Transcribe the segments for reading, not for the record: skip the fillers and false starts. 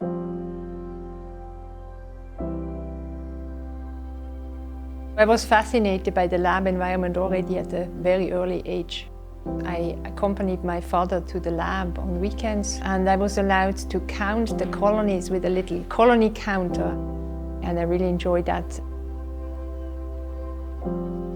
I was fascinated by the lab environment already at a very early age. I accompanied my father to the lab on weekends, and I was allowed to count the colonies with a little colony counter, and I really enjoyed that.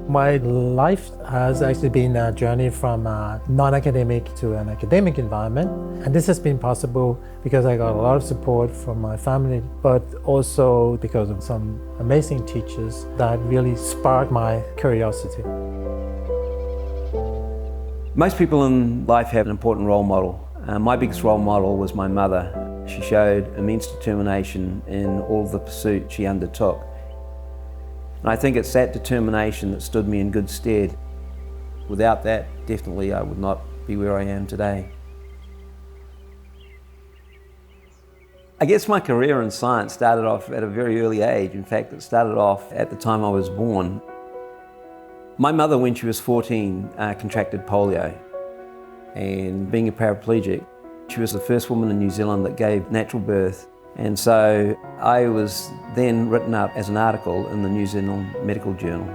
My life has actually been a journey from a non-academic to an academic environment. And this has been possible because I got a lot of support from my family, but also because of some amazing teachers that really sparked my curiosity. Most people in life have an important role model. My biggest role model was my mother. She showed immense determination in all of the pursuit she undertook. And I think it's that determination that stood me in good stead. Without that, definitely I would not be where I am today. I guess my career in science started off at a very early age. In fact, it started off at the time I was born. My mother, when she was 14, contracted polio. And being a paraplegic, she was the first woman in New Zealand that gave natural birth. And so I was then written up as an article in the New Zealand Medical Journal.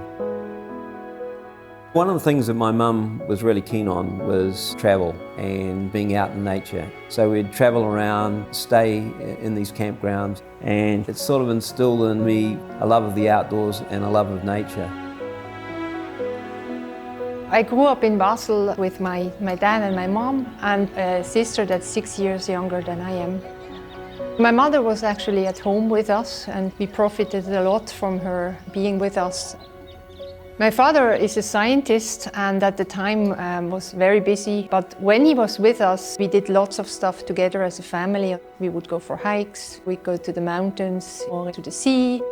One of the things that my mum was really keen on was travel and being out in nature. So we'd travel around, stay in these campgrounds, and it sort of instilled in me a love of the outdoors and a love of nature. I grew up in Basel with my dad and my mom and a sister that's 6 years younger than I am. My mother was actually at home with us, and we profited a lot from her being with us. My father is a scientist and at the time was very busy, but when he was with us, we did lots of stuff together as a family. We would go for hikes, we'd go to the mountains or to the sea.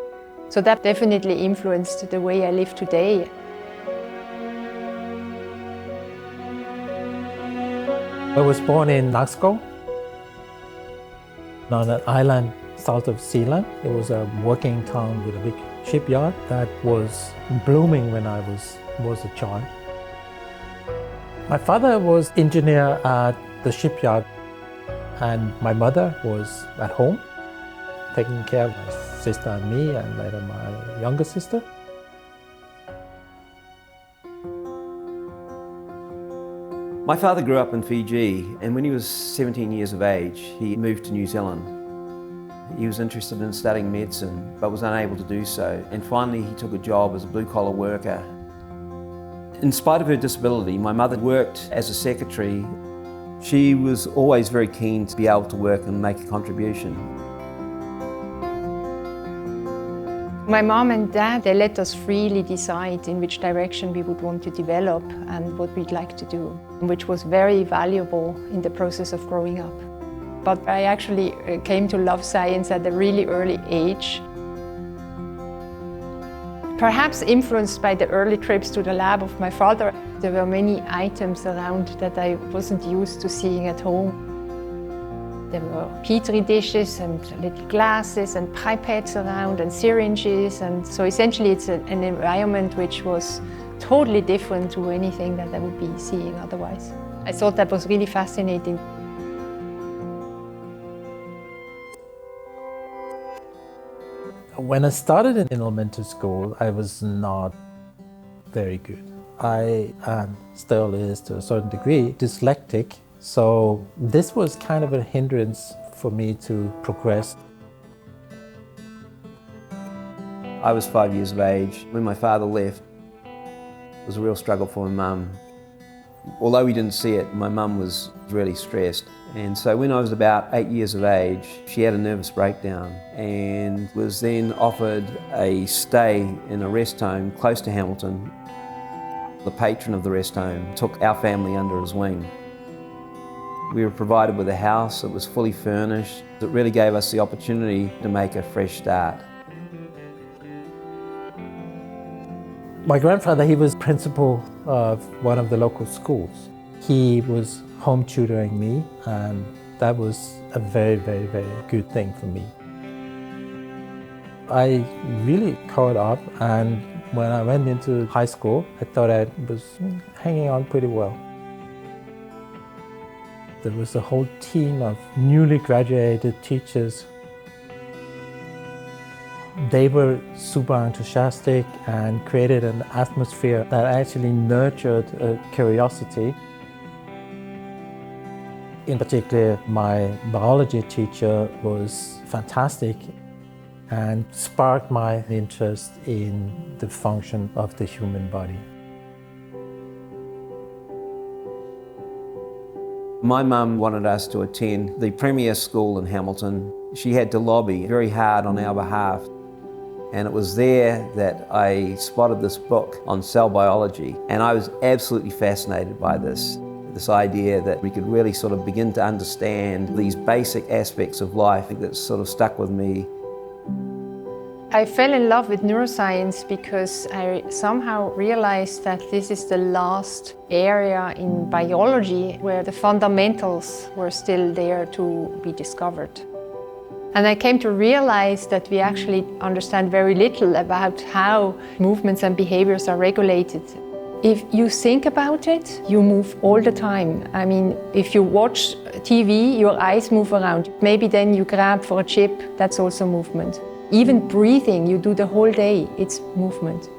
So that definitely influenced the way I live today. I was born in Naxco, on an island south of Zealand. It was a working town with a big shipyard that was blooming when I was a child. My father was engineer at the shipyard, and my mother was at home, taking care of my sister and me, and later my younger sister. My father grew up in Fiji, and when he was 17 years of age, he moved to New Zealand. He was interested in studying medicine, but was unable to do so, and finally he took a job as a blue-collar worker. In spite of her disability, my mother worked as a secretary. She was always very keen to be able to work and make a contribution. My mom and dad, they let us freely decide in which direction we would want to develop and what we'd like to do, which was very valuable in the process of growing up. But I actually came to love science at a really early age. Perhaps influenced by the early trips to the lab of my father, there were many items around that I wasn't used to seeing at home. There were petri dishes and little glasses and pipettes around and syringes, and so essentially it's an environment which was totally different to anything that I would be seeing otherwise. I thought that was really fascinating. When I started in elementary school, I was not very good. I still is to a certain degree dyslexic. So this was kind of a hindrance for me to progress. I was 5 years of age when my father left. It was a real struggle for my mum. Although we didn't see it, my mum was really stressed. And so when I was about 8 years of age, she had a nervous breakdown and was then offered a stay in a rest home close to Hamilton. The patron of the rest home took our family under his wing. We were provided with a house that was fully furnished. It really gave us the opportunity to make a fresh start. My grandfather, he was principal of one of the local schools. He was home tutoring me, and that was a very, very, very good thing for me. I really caught up, and when I went into high school, I thought I was hanging on pretty well. There was a whole team of newly graduated teachers. They were super enthusiastic and created an atmosphere that actually nurtured a curiosity. In particular, my biology teacher was fantastic and sparked my interest in the function of the human body. My mum wanted us to attend the premier school in Hamilton. She had to lobby very hard on our behalf. And it was there that I spotted this book on cell biology, and I was absolutely fascinated by this idea that we could really sort of begin to understand these basic aspects of life that sort of stuck with me. I fell in love with neuroscience because I somehow realized that this is the last area in biology where the fundamentals were still there to be discovered. And I came to realize that we actually understand very little about how movements and behaviors are regulated. If you think about it, you move all the time. I mean, if you watch TV, your eyes move around. Maybe then you grab for a chip, that's also movement. Even breathing, you do the whole day, it's movement.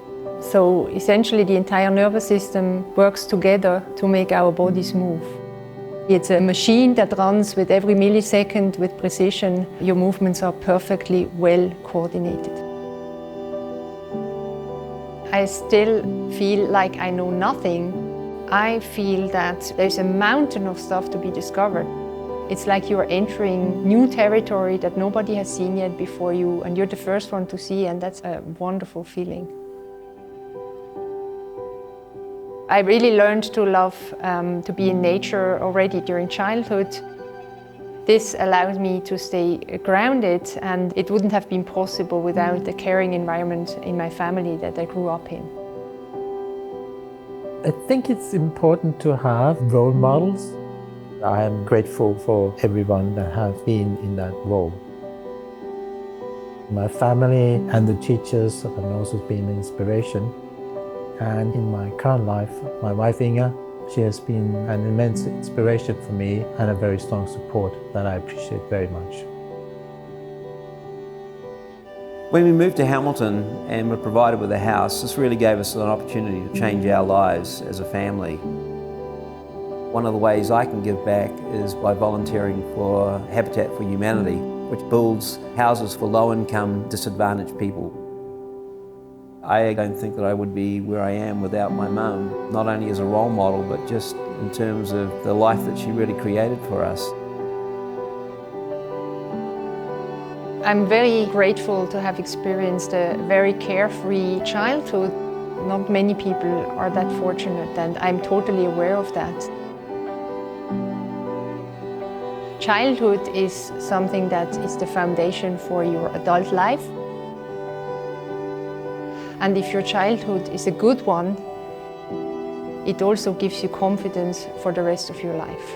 So essentially the entire nervous system works together to make our bodies move. It's a machine that runs with every millisecond with precision. Your movements are perfectly well coordinated. I still feel like I know nothing. I feel that there's a mountain of stuff to be discovered. It's like you're entering new territory that nobody has seen yet before you, and you're the first one to see, and that's a wonderful feeling. I really learned to love to be in nature already during childhood. This allows me to stay grounded, and it wouldn't have been possible without the caring environment in my family that I grew up in. I think it's important to have role models. I am grateful for everyone that has been in that role. My family and the teachers have also been an inspiration. And in my current life, my wife Inga, she has been an immense inspiration for me and a very strong support that I appreciate very much. When we moved to Hamilton and were provided with a house, this really gave us an opportunity to change our lives as a family. One of the ways I can give back is by volunteering for Habitat for Humanity, which builds houses for low-income, disadvantaged people. I don't think that I would be where I am without my mum, not only as a role model, but just in terms of the life that she really created for us. I'm very grateful to have experienced a very carefree childhood. Not many people are that fortunate, and I'm totally aware of that. Childhood is something that is the foundation for your adult life. And if your childhood is a good one, it also gives you confidence for the rest of your life.